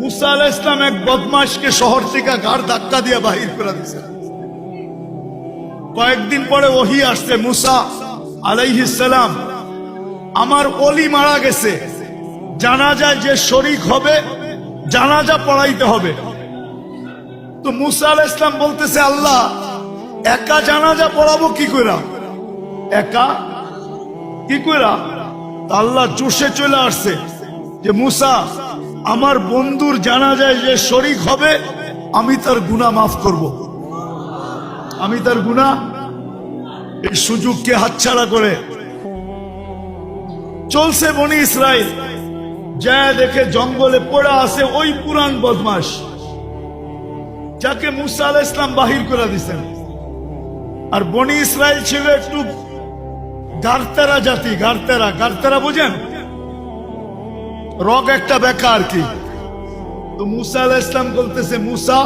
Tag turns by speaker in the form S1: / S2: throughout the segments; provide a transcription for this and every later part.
S1: মুসা আলাইহিস সালাম এক বদমাশকে শহর থেকে ঘাড় ধাক্কা দিয়ে বাহির করে দিয়েছে। কয়েকদিন পরে ওহী আসছে, মুসা আলাইহিস সালাম, আমার ওলি মারা গেছে, জানাজা যে শরীক হবে জানাজা পড়াইতে হবে। তো মুসা আলাইহিস সালাম বলতেছে, আল্লাহ একা জানাজা পড়াবো কি কইরা, একা কি কইরা? আল্লাহ জোশে চলে আসছে যে মুসা, আমার বন্ধুর জানাজায় যে শরীক হবে আমি তার গুনাহ মাফ করব, আমি তার গুনাহ। এই সুযোগকে হাতছাড়া করে চলছে বনি ইসরাইল, যা দেখে জঙ্গলে পড়ে আছে ওই পুরান বদমাশ যাকে মুসা আলাইহিস সালাম বাহির করে দিয়েছেন। আর বনি ইসরাইল ছিল একটু গারতারা জাতি, গারতারা বুঝেন, রগ একটা বেকা আর কি। তো মুসা আলাইহিস সালাম বলতেছে, মুসা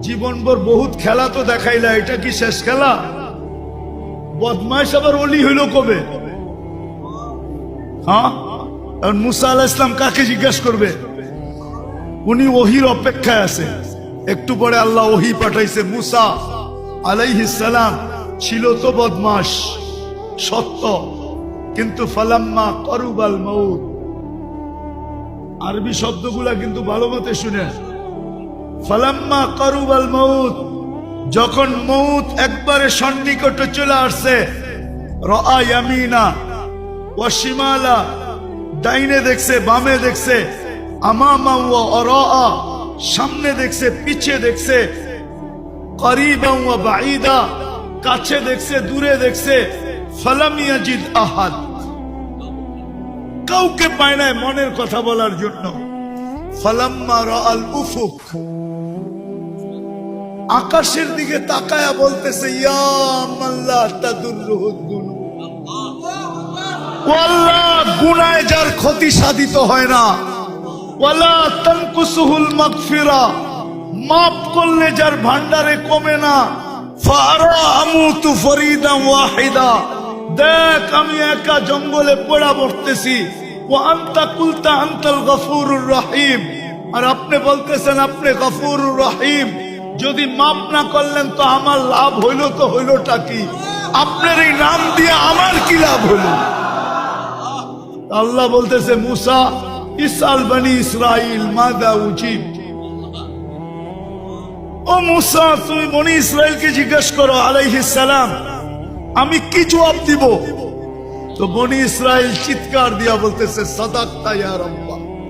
S1: জীবনভর বহুত খেলা তো দেখাইলা, এটা কি শেষ খেলা? বদমাইশ আবার ওলি হইল কবে? হ্যাঁ, মুসা আলাইহিস সালাম কাকে জিজ্ঞাসা করবে? উনি ওহির অপেক্ষায় আছে। একটু পরে আল্লাহ ওহি পাঠাইছে, মুসা আলাইহিস সালাম ছিল তো বদমাশ সত্য, কিন্তু ফালাম্মা করুবাল মউত, আরবি শব্দগুলা কিন্তু ভালো মতে শুনে, ফালাম্মা করুবাল মউত, যখন মউত একবারে সন্নিকটে চলে আসছে, রাআ ইয়ামিনা ওয়া শিমালা, ডাইনে দেখছে বামে দেখছে, আমামা ওয়া আরাআ, সামনে দেখছে পিছে দেখছে, করিবা ওয়া বাঈদা, কাছে দেখছে দূরে দেখছে, ফালাম ইয়াজিদ আহাদ, কাউকে পায় নাই মনের কথা বলার জন্য। ফালাম্মা রাআল উফুক, আকাশের দিকে তাকায়া বলতেছে, ইয়া মান লা তাদুররুহু যুনুব, আল্লাহ গুনাহে যার ক্ষতি সাধিত হয় না, ওয়ালা তানকুসুহুল মাগফিরা, মাফ করলে যার ভান্ডারে কমে না, ফারা আমুতু ফরিদান ওয়াহিদা, দেখ আমি একা জঙ্গলে পড়া পড়তেছি, ওয়া আনতা কুলতা আনতাল গফুরুর রহিম, আর আপনি বলতেছেন আপনি গফুরুর রহিম, যদি মাফ না করলেন তো আমার লাভ হইল তো হইলটা কি? আপনার এই নাম দিয়ে আমার কি লাভ হইল? আল্লাহ বলতেছে, মুসা ইসআল বনি ইসরাইল মাযা উজিব, ও মুসা তুমি বনি ইসরাইলকে জিজ্ঞেস করো আলাইহিস সালাম আমি কি জবাব দিব? তো বনি ইসরাইল চিৎকার দিয়া বলতেছে, সাদাকতা ইয়া রাব্ব,